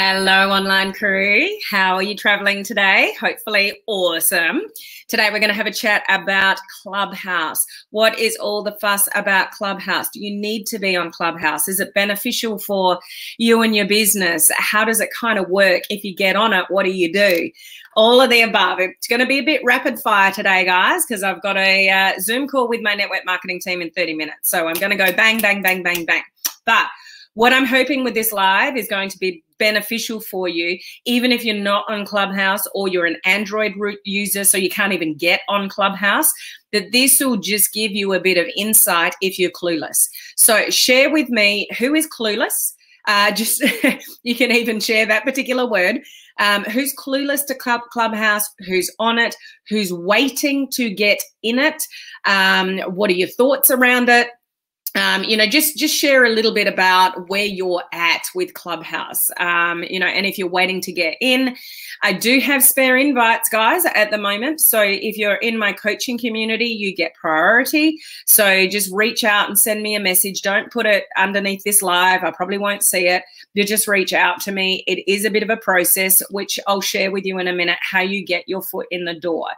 Hello, online crew. How are you traveling today? Hopefully awesome. Today we're going to have a chat about Clubhouse. What is all the fuss about Clubhouse? Do you need to be on Clubhouse? Is it beneficial for you and your business? How does it kind of work? If you get on it, what do you do? All of the above. It's going to be a bit rapid fire today, guys, because I've got a Zoom call with my network marketing team in 30 minutes. So I'm going to go bang, bang, bang, bang, bang. But what I'm hoping with this live is going to be beneficial for you, even if you're not on Clubhouse or you're an Android user, so you can't even get on Clubhouse, that this will just give you a bit of insight if you're clueless. So share with me who is clueless. You can even share that particular word. Who's clueless to Clubhouse, who's on it, who's waiting to get in it, what are your thoughts around it? Just share a little bit about where you're at with Clubhouse, and if you're waiting to get in. I do have spare invites, guys, at the moment. So if you're in my coaching community, you get priority. So just reach out and send me a message. Don't put it underneath this live. I probably won't see it. You just reach out to me. It is a bit of a process, which I'll share with you in a minute, how you get your foot in the door.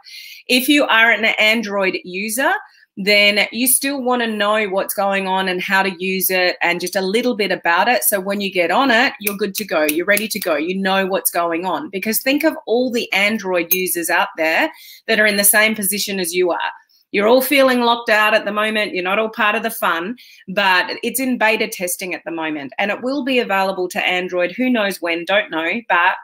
If you are an Android user, then you still want to know what's going on and how to use it and just a little bit about it. So when you get on it, you're good to go. You're ready to go. You know what's going on. Because think of all the Android users out there that are in the same position as you are. You're all feeling locked out at the moment. You're not all part of the fun, but it's in beta testing at the moment. And it will be available to Android. Who knows when? Don't know. But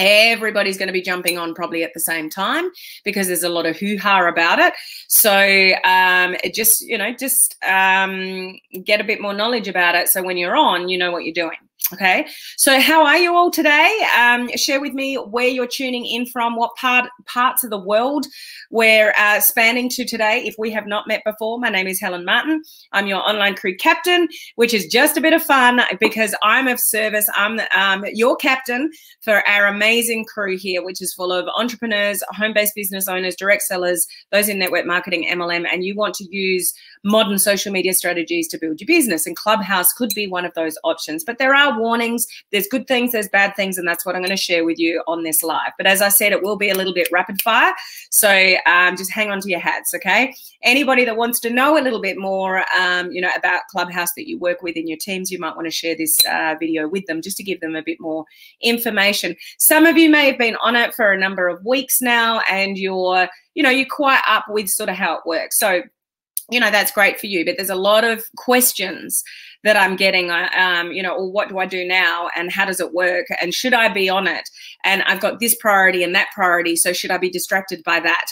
everybody's going to be jumping on probably at the same time because there's a lot of hoo-ha about it. So just get a bit more knowledge about it. So when you're on, you know what you're doing. Okay, so how are you all today? Share with me where you're tuning in from, what parts of the world we're spanning to today. If we have not met before, my name is Helen Martin. I'm your online crew captain, which is just a bit of fun because I'm of service. I'm your captain for our amazing crew here, which is full of entrepreneurs, home-based business owners, direct sellers, those in network marketing, MLM, and you want to use modern social media strategies to build your business. And Clubhouse could be one of those options. But there are warnings. There's good things, there's bad things, and that's what I'm going to share with you on this live. But as I said, it will be a little bit rapid fire. So just hang on to your hats, okay? Anybody that wants to know a little bit more, about Clubhouse that you work with in your teams, you might want to share this video with them just to give them a bit more information. Some of you may have been on it for a number of weeks now, and you're quite up with sort of how it works. So that's great for you, but there's a lot of questions that I'm getting, or what do I do now and how does it work and should I be on it? And I've got this priority and that priority, so should I be distracted by that?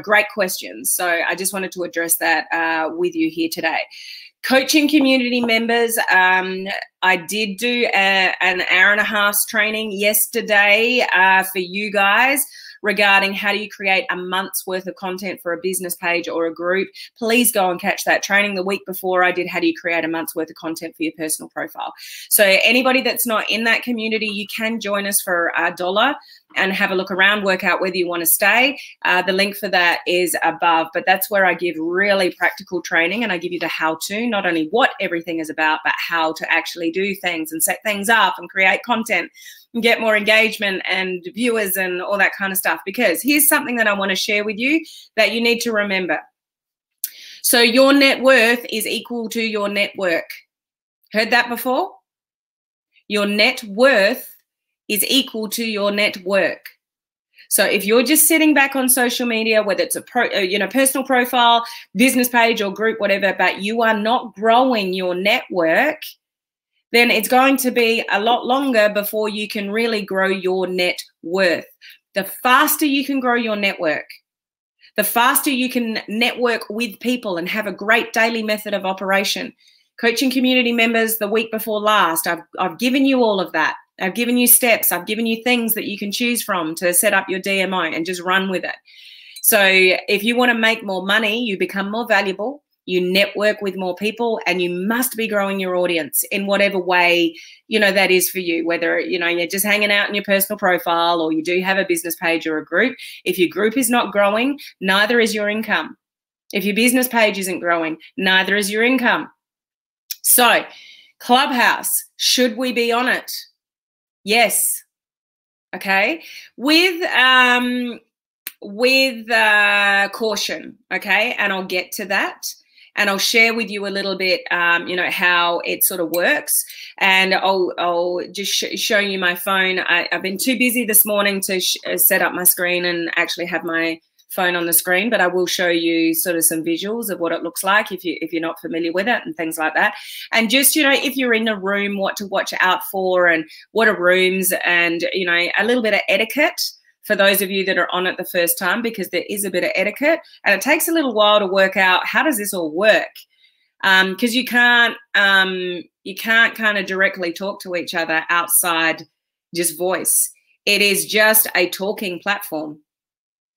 Great questions. So I just wanted to address that with you here today. Coaching community members, I did do an hour-and-a-half training yesterday for you guys regarding how do you create a month's worth of content for a business page or a group. Please go and catch that training. The week before I did how do you create a month's worth of content for your personal profile. So anybody that's not in that community, you can join us for $1 and have a look around, work out whether you want to stay. The link for that is above, but that's where I give really practical training and I give you the how-to, not only what everything is about, but how to actually do things and set things up and create content and get more engagement and viewers and all that kind of stuff. Because here's something that I want to share with you that you need to remember. So your net worth is equal to your network. Heard that before? Your net worth is equal to your network. So if you're just sitting back on social media, whether it's a personal profile, business page or group, whatever, but you are not growing your network, then it's going to be a lot longer before you can really grow your net worth. The faster you can grow your network, the faster you can network with people and have a great daily method of operation. Coaching community members the week before last, I've given you all of that. I've given you steps. I've given you things that you can choose from to set up your DMO and just run with it. So if you want to make more money, you become more valuable, you network with more people, and you must be growing your audience in whatever way, that is for you, whether, you're just hanging out in your personal profile or you do have a business page or a group. If your group is not growing, neither is your income. If your business page isn't growing, neither is your income. So Clubhouse, should we be on it? Yes. Okay. With caution. Okay. And I'll get to that. And I'll share with you a little bit, you know, how it sort of works. And I'll just show you my phone. I've been too busy this morning to set up my screen and actually have my phone on the screen, but I will show you sort of some visuals of what it looks like if you're not familiar with it and things like that. And just, you know, if you're in a room, what to watch out for and what are rooms, and, you know, a little bit of etiquette for those of you that are on it the first time, because there is a bit of etiquette and it takes a little while to work out how does this all work, because you can't kind of directly talk to each other outside just voice. It is just a talking platform.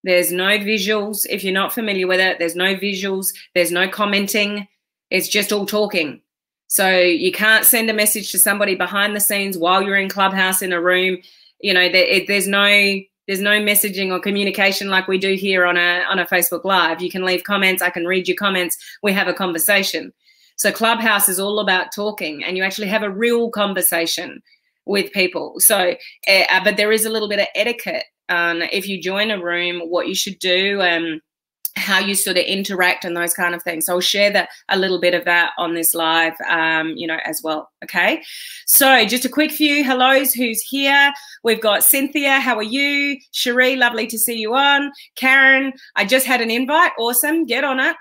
There's no visuals. If you're not familiar with it, there's no visuals. There's no commenting. It's just all talking. So you can't send a message to somebody behind the scenes while you're in Clubhouse in a room. You know, there's no messaging or communication like we do here on a Facebook Live. You can leave comments. I can read your comments. We have a conversation. So Clubhouse is all about talking, and you actually have a real conversation with people. So, but there is a little bit of etiquette. If you join a room, what you should do and how you sort of interact and those kind of things. So I'll share a little bit of that on this live, you know, as well. Okay. So just a quick few hellos who's here. We've got Cynthia. How are you? Cherie, lovely to see you on. Karen, I just had an invite. Awesome. Get on it.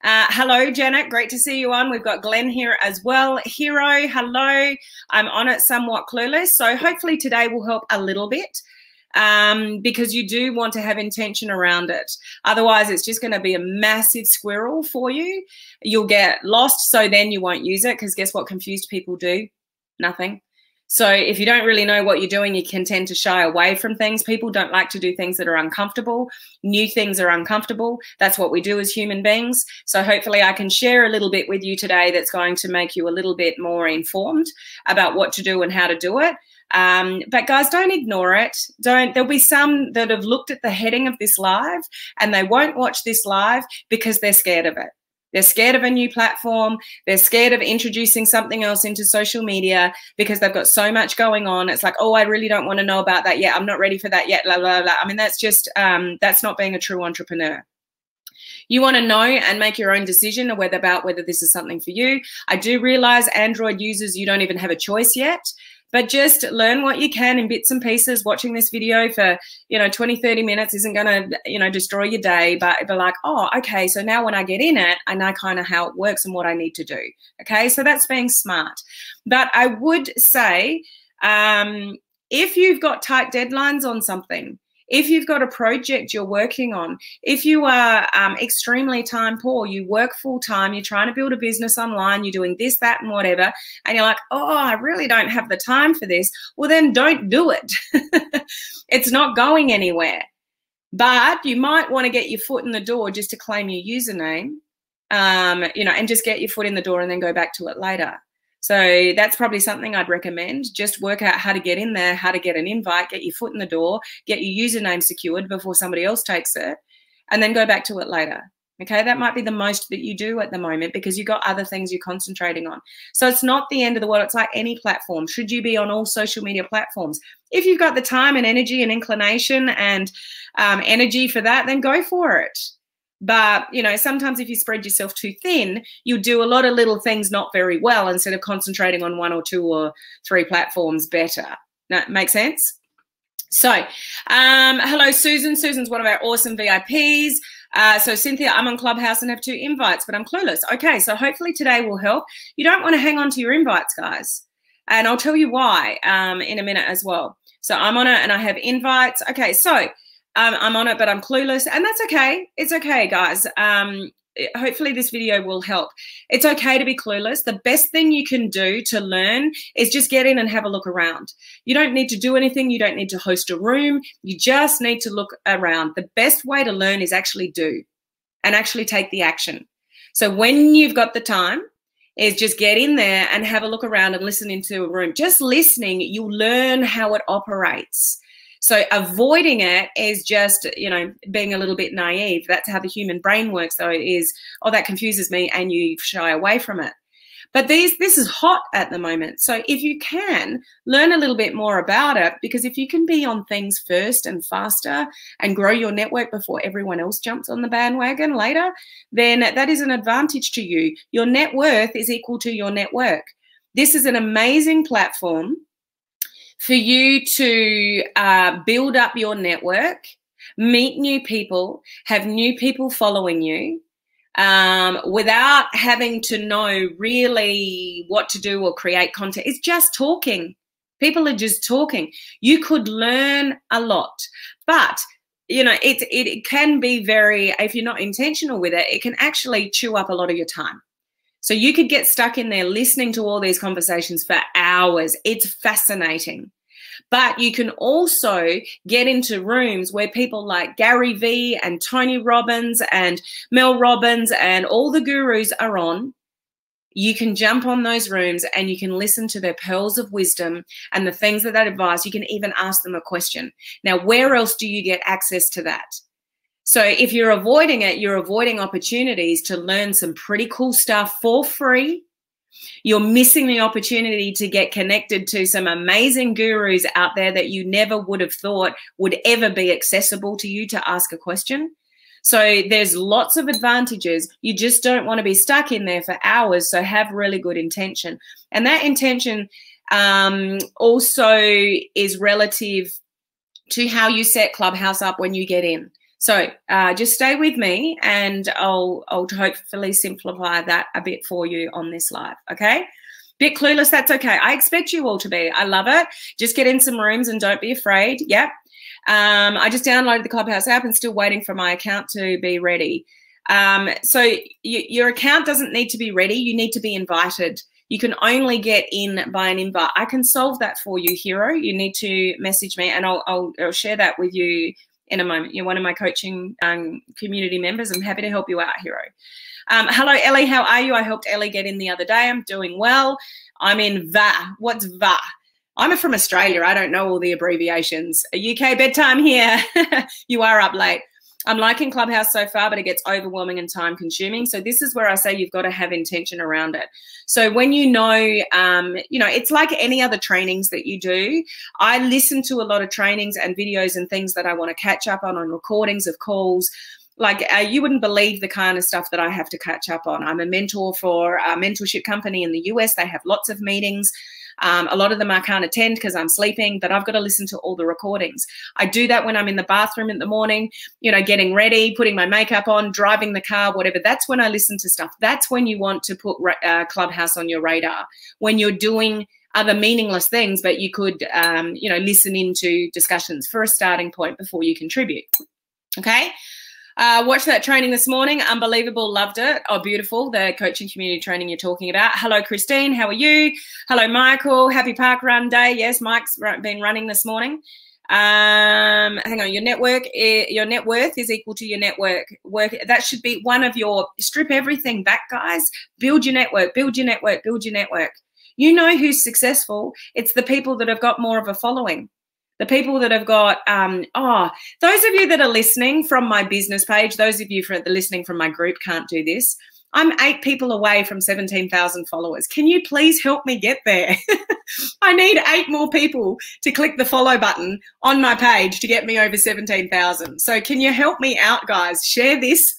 Hello, Janet. Great to see you on. We've got Glenn here as well. Hero, hello. I'm on it, somewhat clueless. So hopefully today will help a little bit. Because you do want to have intention around it. Otherwise, it's just going to be a massive squirrel for you. You'll get lost, so then you won't use it, because guess what confused people do? Nothing. So if you don't really know what you're doing, you can tend to shy away from things. People don't like to do things that are uncomfortable. New things are uncomfortable. That's what we do as human beings. So hopefully I can share a little bit with you today that's going to make you a little bit more informed about what to do and how to do it. But guys, don't ignore it. There'll be some that have looked at the heading of this live and they won't watch this live because they're scared of it. They're scared of a new platform. They're scared of introducing something else into social media because they've got so much going on. It's like, oh, I really don't want to know about that yet. I'm not ready for that yet. Blah, blah, blah. I mean, that's just, that's not being a true entrepreneur. You want to know and make your own decision about whether this is something for you. I do realize Android users, you don't even have a choice yet. But just learn what you can in bits and pieces. Watching this video for, 20, 30 minutes isn't going to, destroy your day. But be like, oh, okay, so now when I get in it, I know kind of how it works and what I need to do. Okay, so that's being smart. But I would say if you've got tight deadlines on something, if you've got a project you're working on, if you are extremely time poor, you work full time, you're trying to build a business online, you're doing this, that, and whatever, and you're like, oh, I really don't have the time for this, well, then don't do it. It's not going anywhere. But you might want to get your foot in the door just to claim your username, and just get your foot in the door and then go back to it later. So that's probably something I'd recommend. Just work out how to get in there, how to get an invite, get your foot in the door, get your username secured before somebody else takes it, and then go back to it later. Okay, that might be the most that you do at the moment because you've got other things you're concentrating on. So it's not the end of the world. It's like any platform. Should you be on all social media platforms? If you've got the time and energy and inclination and energy for that, then go for it. But, sometimes if you spread yourself too thin, you'll do a lot of little things not very well instead of concentrating on 1 or 2 or 3 platforms better. That makes sense? So, hello, Susan. Susan's one of our awesome VIPs. So, Cynthia, I'm on Clubhouse and have 2 invites, but I'm clueless. Okay, so hopefully today will help. You don't want to hang on to your invites, guys. And I'll tell you why in a minute as well. So, I'm on it and I have invites. Okay, so I'm on it, but I'm clueless, and that's okay. It's okay, guys. Hopefully this video will help. It's okay to be clueless. The best thing you can do to learn is just get in and have a look around. You don't need to do anything. You don't need to host a room. You just need to look around. The best way to learn is actually do and actually take the action. So when you've got the time, is just get in there and have a look around and listen into a room. Just listening, you'll learn how it operates. So avoiding it is just, being a little bit naive. That's how the human brain works. So it is, oh, that confuses me, and you shy away from it. But this is hot at the moment. So if you can, learn a little bit more about it, because if you can be on things first and faster and grow your network before everyone else jumps on the bandwagon later, then that is an advantage to you. Your net worth is equal to your network. This is an amazing platform for you to build up your network, meet new people, have new people following you, without having to know really what to do or create content. It's just talking. People are just talking. You could learn a lot, but you know, it can be very, if you're not intentional with it, it can actually chew up a lot of your time. So you could get stuck in there listening to all these conversations for hours. It's fascinating. But you can also get into rooms where people like Gary Vee and Tony Robbins and Mel Robbins and all the gurus are on. You can jump on those rooms and you can listen to their pearls of wisdom and the things that they advise. You can even ask them a question. Now, where else do you get access to that? So if you're avoiding it, you're avoiding opportunities to learn some pretty cool stuff for free. You're missing the opportunity to get connected to some amazing gurus out there that you never would have thought would ever be accessible to you to ask a question. So there's lots of advantages. You just don't want to be stuck in there for hours. So have really good intention. And that intention also is relative to how you set Clubhouse up when you get in. So just stay with me and I'll hopefully simplify that a bit for you on this live, okay? Bit clueless, that's okay. I expect you all to be. I love it. Just get in some rooms and don't be afraid. Yep. I just downloaded the Clubhouse app and still waiting for my account to be ready. So your account doesn't need to be ready. You need to be invited. You can only get in by an invite. I can solve that for you, Hero. You need to message me and I'll share that with you in a moment. You're one of my coaching community members. I'm happy to help you out, Hero. Hello, Ellie. How are you? I helped Ellie get in the other day. I'm doing well. I'm in VA. What's VA? I'm from Australia. I don't know all the abbreviations. UK bedtime here. You are up late. I'm liking Clubhouse so far, but it gets overwhelming and time consuming. So this is where I say you've got to have intention around it. So when you know, it's like any other trainings that you do. I listen to a lot of trainings and videos and things that I want to catch up on recordings of calls. Like you wouldn't believe the kind of stuff that I have to catch up on. I'm a mentor for a mentorship company in the US. They have lots of meetings. A lot of them I can't attend because I'm sleeping, but I've got to listen to all the recordings. I do that when I'm in the bathroom in the morning, getting ready, putting my makeup on, driving the car, whatever. That's when I listen to stuff. That's when you want to put Clubhouse on your radar, when you're doing other meaningless things, but you could, listen into discussions for a starting point before you contribute. Okay. Watched that training this morning. Unbelievable. Loved it. Oh, beautiful. The coaching community training you're talking about. Hello, Christine. How are you? Hello, Michael. Happy Park Run Day. Yes, Mike's been running this morning. Hang on. Your net worth is equal to your network. That should be one of your, strip everything back, guys. Build your network, build your network, build your network. You know who's successful. It's the people that have got more of a following. The people that have got, those of you that are listening from my business page, those of you listening from my group can't do this. I'm 8 people away from 17,000 followers. Can you please help me get there? I need 8 more people to click the follow button on my page to get me over 17,000. So can you help me out, guys? Share this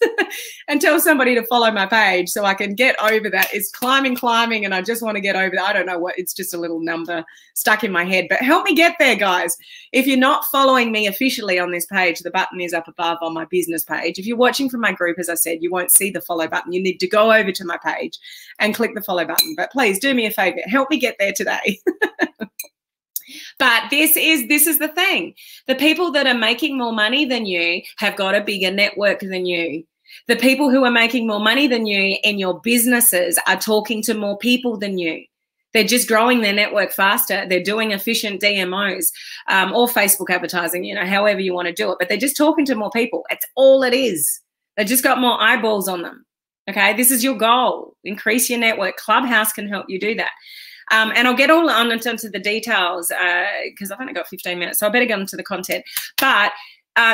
and tell somebody to follow my page so I can get over that. It's climbing, and I just want to get over that. I don't know what, it's just a little number stuck in my head, but help me get there, guys. If you're not following me officially on this page, the button is up above on my business page. If you're watching from my group, as I said, you won't see the follow button. You need to go over to my page and click the follow button. But please do me a favor, help me get there today. But this is the thing. The people that are making more money than you have got a bigger network than you. The people who are making more money than you in your businesses are talking to more people than you. They're just growing their network faster. They're doing efficient DMOs or Facebook advertising, however you want to do it. But they're just talking to more people. It's all it is. They've just got more eyeballs on them. Okay, this is your goal. Increase your network. Clubhouse can help you do that. And I'll get all on into the details because I've only got 15 minutes, so I better get into the content. But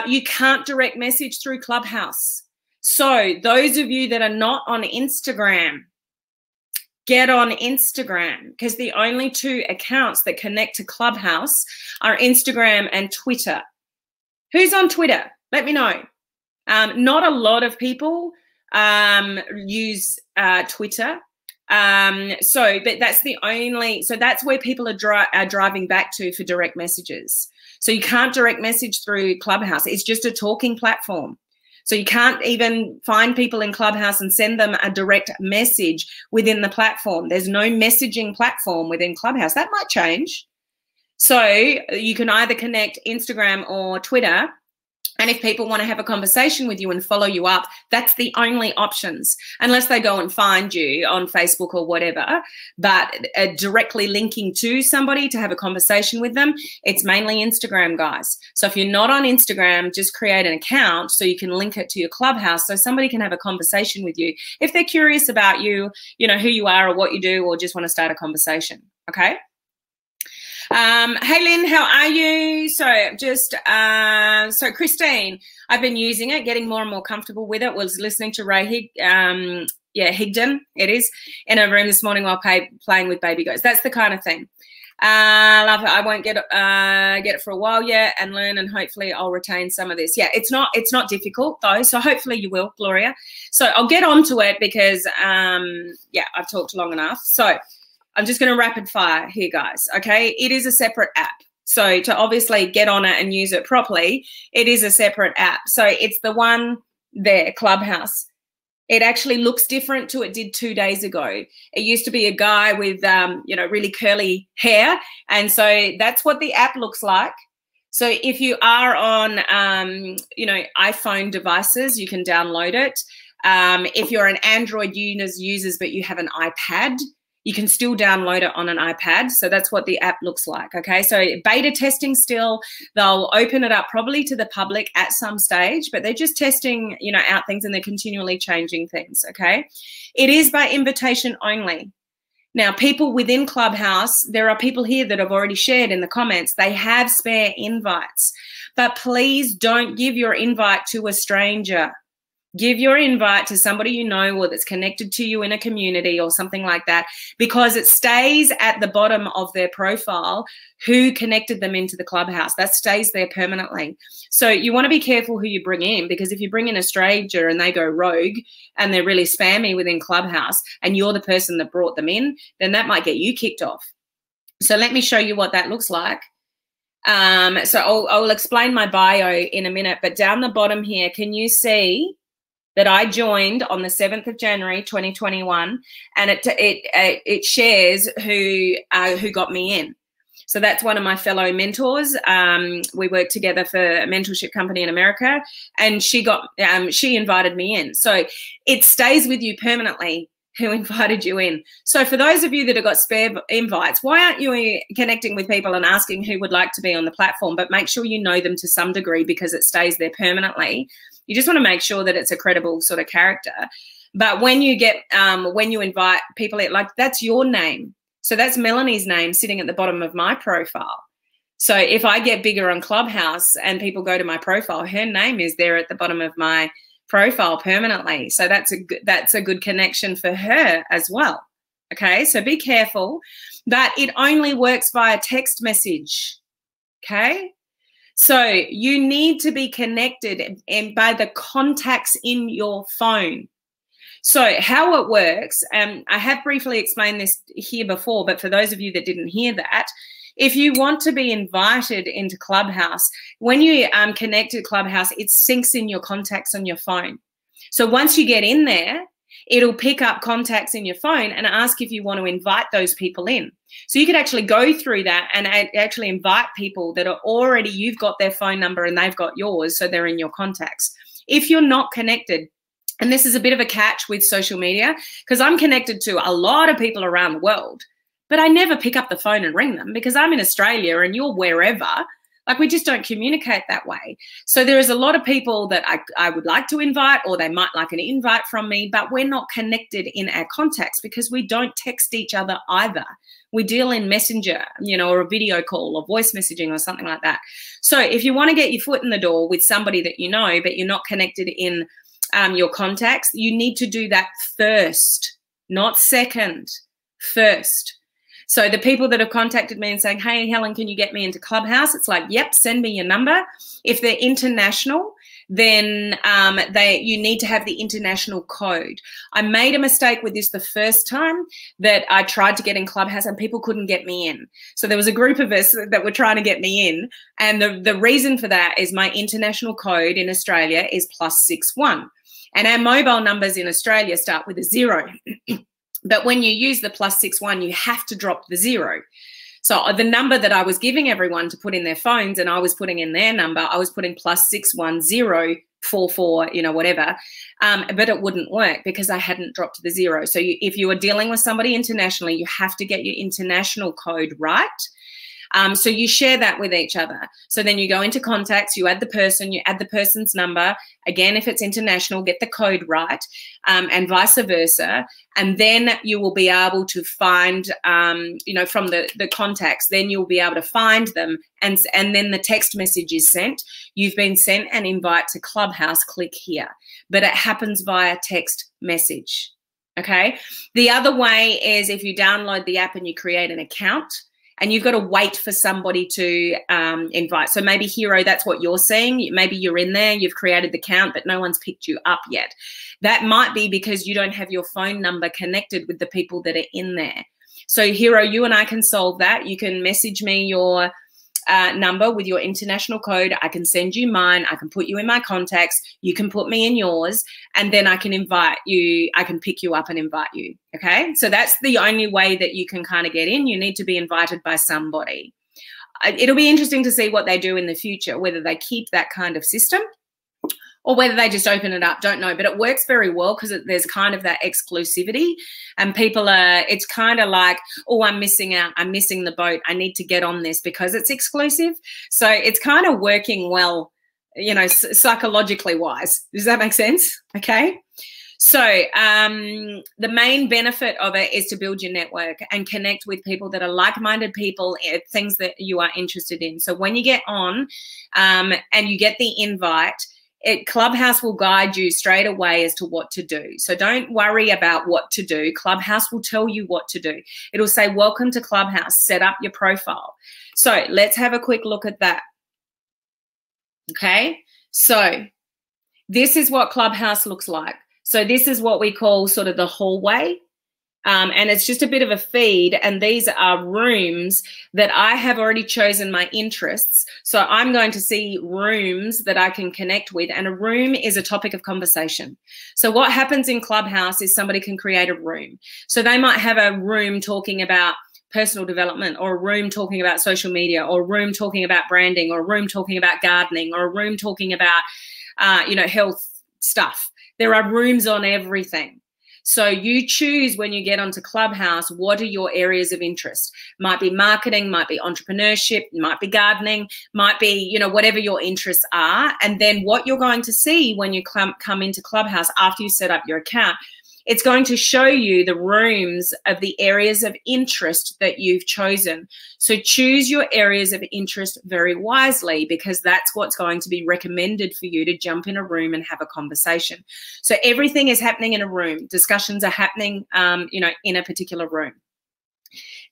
you can't direct message through Clubhouse. So those of you that are not on Instagram, get on Instagram, because the only two accounts that connect to Clubhouse are Instagram and Twitter. Who's on Twitter? Let me know. Not a lot of people use Twitter. But that's the only, so that's where people are driving back to for direct messages. So you can't direct message through Clubhouse. It's just a talking platform. So you can't even find people in Clubhouse and send them a direct message within the platform. There's no messaging platform within Clubhouse. That might change. So you can either connect Instagram or Twitter. And if people want to have a conversation with you and follow you up, that's the only options, unless they go and find you on Facebook or whatever. But directly linking to somebody to have a conversation with them, it's mainly Instagram, guys. So if you're not on Instagram, just create an account so you can link it to your Clubhouse so somebody can have a conversation with you if they're curious about you, you know, who you are or what you do, or just want to start a conversation, okay? Hey Lynn, how are you? So so Christine, I've been using it, getting more and more comfortable with it. Was listening to Ray Higdon, it is, in a room this morning while playing with baby goats. That's the kind of thing. Love it. I won't get it for a while yet and learn, and hopefully I'll retain some of this. Yeah, it's not difficult though, so hopefully you will, Gloria. So I'll get onto it because yeah, I've talked long enough. So I'm just going to rapid fire here, guys, okay? It is a separate app. So to obviously get on it and use it properly, it is a separate app. So it's the one there, Clubhouse. It actually looks different to it did 2 days ago. It used to be a guy with, you know, really curly hair. And so that's what the app looks like. So if you are on, you know, iPhone devices, you can download it. If you're an Android users, but you have an iPad, you can still download it on an iPad. So that's what the app looks like, okay? So beta testing still. They'll open it up probably to the public at some stage, but they're just testing, you know, out things, and they're continually changing things, okay? It is by invitation only. Now, people within Clubhouse, there are people here that have already shared in the comments, they have spare invites, but please don't give your invite to a stranger. Give your invite to somebody you know or that's connected to you in a community or something like that, because it stays at the bottom of their profile who connected them into the Clubhouse. That stays there permanently. So you want to be careful who you bring in, because if you bring in a stranger and they go rogue and they're really spammy within Clubhouse and you're the person that brought them in, then that might get you kicked off. So let me show you what that looks like. So I'll explain my bio in a minute, but down the bottom here, can you see that I joined on the 7th of January 2021, and it shares who got me in. So that's one of my fellow mentors. We worked together for a mentorship company in America, and she invited me in. So it stays with you permanently who invited you in. So for those of you that have got spare invites, why aren't you connecting with people and asking who would like to be on the platform? But make sure you know them to some degree, because it stays there permanently. You just want to make sure that it's a credible sort of character. But when you get, when you invite people, like that's your name. So that's Melanie's name sitting at the bottom of my profile. So if I get bigger on Clubhouse and people go to my profile, her name is there at the bottom of my profile permanently. So that's a good connection for her as well. Okay, so be careful. But it only works via text message. Okay. So you need to be connected by the contacts in your phone. So how it works, I have briefly explained this here before, but for those of you that didn't hear that, if you want to be invited into Clubhouse, when you connect to Clubhouse, it syncs in your contacts on your phone. So once you get in there, it'll pick up contacts in your phone and ask if you want to invite those people in. So you could actually go through that and actually invite people that are already, you've got their phone number and they've got yours, so they're in your contacts. If you're not connected, and this is a bit of a catch with social media, because I'm connected to a lot of people around the world, but I never pick up the phone and ring them because I'm in Australia and you're wherever. Like, we just don't communicate that way. So there is a lot of people that I would like to invite, or they might like an invite from me, but we're not connected in our contacts because we don't text each other either. We deal in Messenger, you know, or a video call or voice messaging or something like that. So if you want to get your foot in the door with somebody that you know, but you're not connected in your contacts, you need to do that first, not second. first. So the people that have contacted me and saying, hey, Helen, can you get me into Clubhouse? It's like, yep, send me your number. If they're international, then you need to have the international code. I made a mistake with this the first time that I tried to get in Clubhouse and people couldn't get me in. So there was a group of us that were trying to get me in. And the reason for that is my international code in Australia is +61. And our mobile numbers in Australia start with a 0. But when you use the +61, you have to drop the 0. So the number that I was giving everyone to put in their phones and I was putting in their number, I was putting +61044, you know, whatever. But it wouldn't work because I hadn't dropped the 0. So if you are dealing with somebody internationally, you have to get your international code right. So you share that with each other. So then you go into contacts, you add the person, you add the person's number. Again, if it's international, get the code right, and vice versa. And then you will be able to find, you know, from the contacts, then you'll be able to find them. And then the text message is sent. You've been sent an invite to Clubhouse, click here. But it happens via text message, okay? The other way is if you download the app and you create an account, and you've got to wait for somebody to invite. So maybe Hero, that's what you're seeing. Maybe you're in there, you've created the account, but no one's picked you up yet. That might be because you don't have your phone number connected with the people that are in there. So Hero, you and I can solve that. You can message me your number with your international code. I can send you mine. I can put you in my contacts. You can put me in yours, and then I can invite you. I can pick you up and invite you. Okay. So that's the only way that you can kind of get in. You need to be invited by somebody. It'll be interesting to see what they do in the future, whether they keep that kind of system or whether they just open it up, don't know. But it works very well because there's kind of that exclusivity, and people are, it's kind of like, oh, I'm missing out. I'm missing the boat. I need to get on this because it's exclusive. So it's kind of working well, you know, psychologically wise. Does that make sense? Okay. So the main benefit of it is to build your network and connect with people that are like-minded people, things that you are interested in. So when you get on and you get the invite, Clubhouse will guide you straight away as to what to do. So don't worry about what to do. Clubhouse will tell you what to do. It'll say, welcome to Clubhouse, set up your profile. So let's have a quick look at that. Okay, so this is what Clubhouse looks like. So this is what we call sort of the hallway. And it's just a bit of a feed, and these are rooms that I have already chosen my interests. So I'm going to see rooms that I can connect with, and a room is a topic of conversation. So what happens in Clubhouse is somebody can create a room. So they might have a room talking about personal development, or a room talking about social media, or a room talking about branding, or a room talking about gardening, or a room talking about, you know, health stuff. There are rooms on everything. So you choose when you get onto Clubhouse, what are your areas of interest? Might be marketing, might be entrepreneurship, might be gardening, might be, you know, whatever your interests are. And then what you're going to see when you come into Clubhouse after you set up your account, it's going to show you the rooms of the areas of interest that you've chosen. So choose your areas of interest very wisely, because that's what's going to be recommended for you to jump in a room and have a conversation. So everything is happening in a room. Discussions are happening, you know, in a particular room.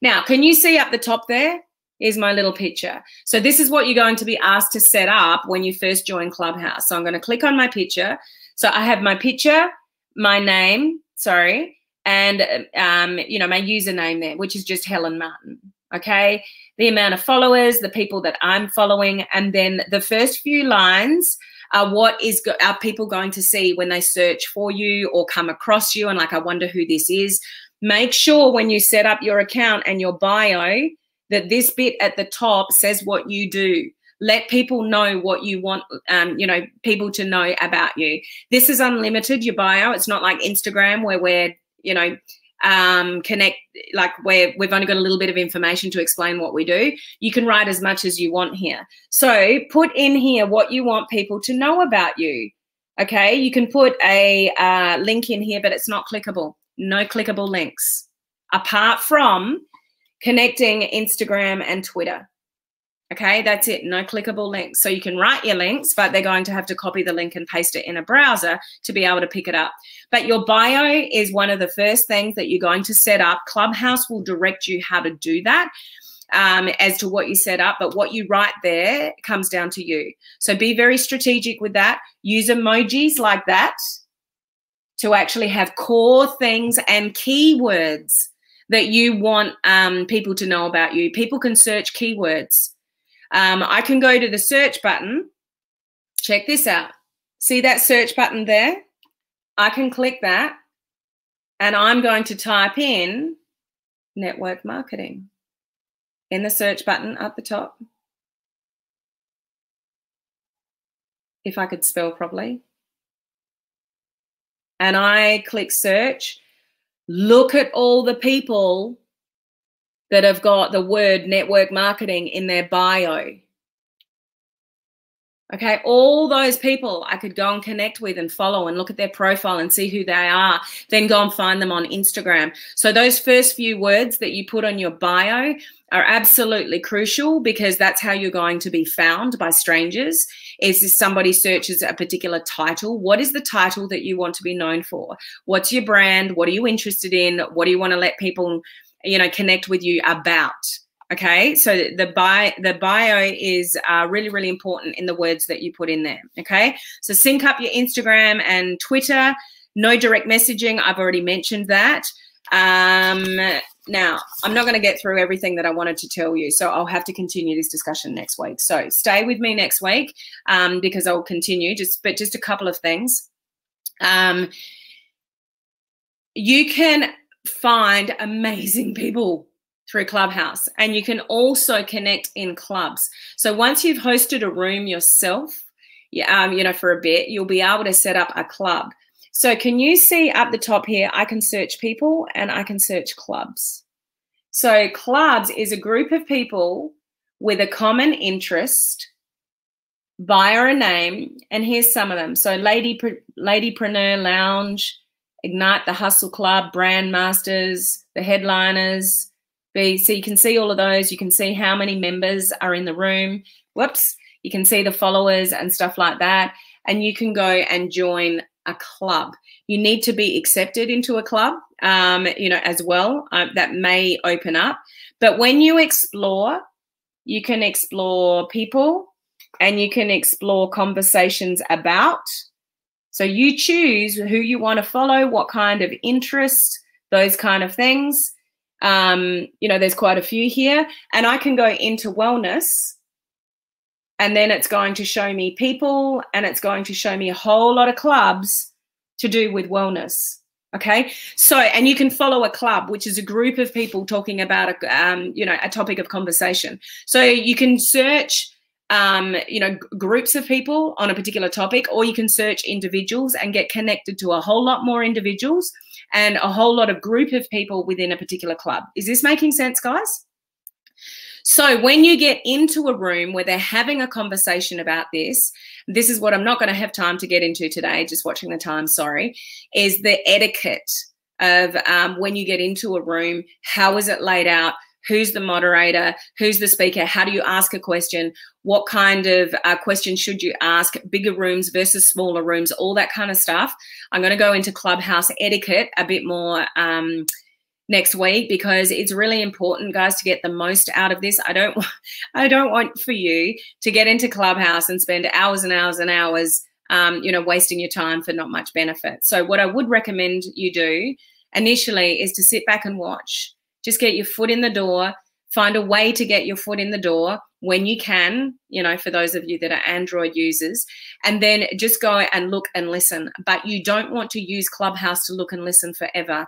Now, can you see up the top there? Here's my little picture. So this is what you're going to be asked to set up when you first join Clubhouse. So I'm going to click on my picture. So I have my picture, my name, and you know, my username there, which is just Helen Martin. Okay, the amount of followers, the people that I'm following, and then the first few lines are what are people going to see when they search for you or come across you and like, I wonder who this is. Make sure when you set up your account and your bio that this bit at the top says what you do. Let people know what you want, you know, people to know about you. This is unlimited, your bio. It's not like Instagram where we're, you know, connect, like where we've only got a little bit of information to explain what we do. You can write as much as you want here. So put in here what you want people to know about you. Okay, you can put a link in here, but it's not clickable. No clickable links, apart from connecting Instagram and Twitter. Okay, that's it. No clickable links. So you can write your links, but they're going to have to copy the link and paste it in a browser to be able to pick it up. But your bio is one of the first things that you're going to set up. Clubhouse will direct you how to do that as to what you set up, but what you write there comes down to you. So be very strategic with that. Use emojis like that to actually have core things and keywords that you want people to know about you. People can search keywords. I can go to the search button. Check this out. See that search button there? I can click that and I'm going to type in network marketing in the search button up the top. If I could spell properly. And I click search. Look at all the people that have got the word network marketing in their bio. Okay, all those people I could go and connect with and follow and look at their profile and see who they are, then go and find them on Instagram. So those first few words that you put on your bio are absolutely crucial, because that's how you're going to be found by strangers. Is if somebody searches a particular title, what is the title that you want to be known for? What's your brand? What are you interested in? What do you want to let people, you know, connect with you about? Okay, so the bio is really, really important in the words that you put in there. Okay, so sync up your Instagram and Twitter. No direct messaging. I've already mentioned that. Now, I'm not going to get through everything that I wanted to tell you, so I'll have to continue this discussion next week. So stay with me next week because I'll continue. But just a couple of things. You can find amazing people through Clubhouse, and you can also connect in clubs. So once you've hosted a room yourself, you know, for a bit, you'll be able to set up a club. So can you see up the top here, I can search people and I can search clubs. So clubs is a group of people with a common interest via a name, and here's some of them. So Ladypreneur Lounge, Ignite the Hustle Club, Brand Masters, the Headliners. So you can see all of those. You can see how many members are in the room. Whoops. You can see the followers and stuff like that. And you can go and join a club. You need to be accepted into a club, you know, as well. That may open up. But when you explore, you can explore people and you can explore conversations about. So you choose who you want to follow, what kind of interest, those kind of things. You know, there's quite a few here, and I can go into wellness, and then it's going to show me people, and it's going to show me a whole lot of clubs to do with wellness. Okay, so, and you can follow a club, which is a group of people talking about you know, a topic of conversation. So you can search you know, groups of people on a particular topic, or you can search individuals and get connected to a whole lot more individuals and a whole lot of group of people within a particular club. Is this making sense, guys? So when you get into a room where they're having a conversation about this is what I'm not going to have time to get into today, just watching the time, sorry, is the etiquette of when you get into a room, how is it laid out? Who's the moderator? Who's the speaker? How do you ask a question? What kind of questions should you ask? Bigger rooms versus smaller rooms, all that kind of stuff. I'm going to go into Clubhouse etiquette a bit more next week, because it's really important, guys, to get the most out of this. I don't want for you to get into Clubhouse and spend hours and hours and hours, you know, wasting your time for not much benefit. So what I would recommend you do initially is to sit back and watch. Just get your foot in the door, find a way to get your foot in the door when you can, you know, for those of you that are Android users, and then just go and look and listen. But you don't want to use Clubhouse to look and listen forever.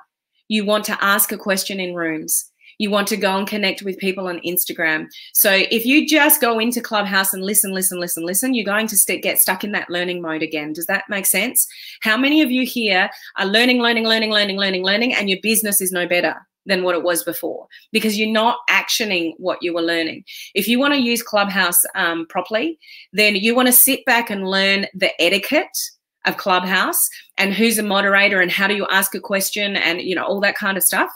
You want to ask a question in rooms. You want to go and connect with people on Instagram. So if you just go into Clubhouse and listen, you're going to get stuck in that learning mode again. Does that make sense? How many of you here are learning, and your business is no better than what it was before, because you're not actioning what you were learning? If you want to use Clubhouse properly, then you want to sit back and learn the etiquette of Clubhouse and who's a moderator and how do you ask a question and, you know, all that kind of stuff.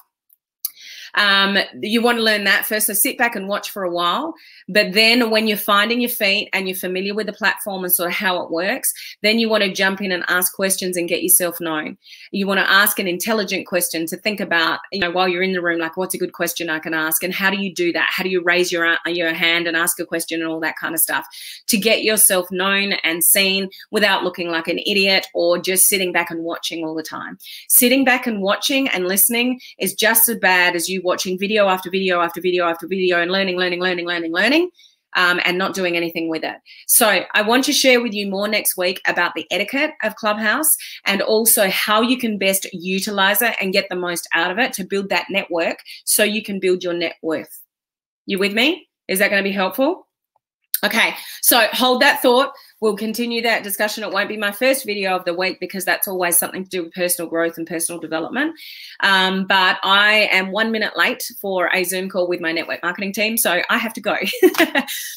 You want to learn that first. So sit back and watch for a while. But then when you're finding your feet and you're familiar with the platform and sort of how it works, then you want to jump in and ask questions and get yourself known. You want to ask an intelligent question to think about, you know, while you're in the room, like, what's a good question I can ask? And how do you do that? How do you raise your hand and ask a question and all that kind of stuff to get yourself known and seen without looking like an idiot or just sitting back and watching all the time. Sitting back and watching and listening is just as bad as you watching video after video after video after video and learning, and not doing anything with it. So I want to share with you more next week about the etiquette of Clubhouse and also how you can best utilize it and get the most out of it to build that network so you can build your net worth. You with me? Is that going to be helpful? Okay, so hold that thought. We'll continue that discussion. It won't be my first video of the week because that's always something to do with personal growth and personal development. But I am 1 minute late for a Zoom call with my network marketing team, so I have to go.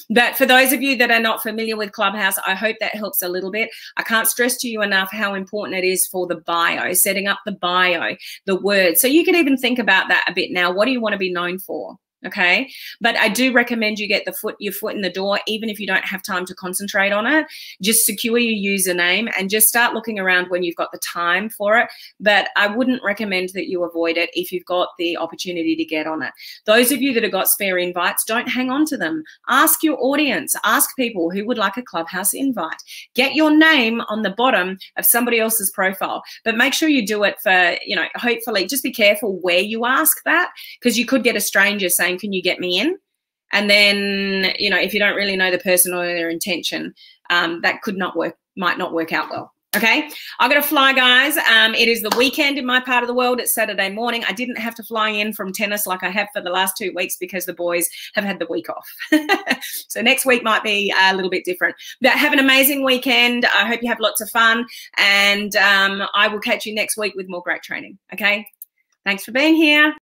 But for those of you that are not familiar with Clubhouse, I hope that helps a little bit. I can't stress to you enough how important it is for the bio, setting up the bio, the words. So you can even think about that a bit now. What do you want to be known for? Okay, but I do recommend you get your foot in the door, even if you don't have time to concentrate on it. Just secure your username and just start looking around when you've got the time for it. But I wouldn't recommend that you avoid it if you've got the opportunity to get on it. Those of you that have got spare invites, don't hang on to them. Ask your audience, ask people who would like a Clubhouse invite. Get your name on the bottom of somebody else's profile, but make sure you do it for, you know, hopefully just be careful where you ask that, because you could get a stranger saying, can you get me in? And then, you know, if you don't really know the person or their intention, that might not work out well. Okay, I've got to fly, guys. It is the weekend in my part of the world. It's Saturday morning. I didn't have to fly in from tennis like I have for the last 2 weeks because the boys have had the week off. So next week might be a little bit different. But have an amazing weekend. I hope you have lots of fun. And I will catch you next week with more great training. Okay, thanks for being here.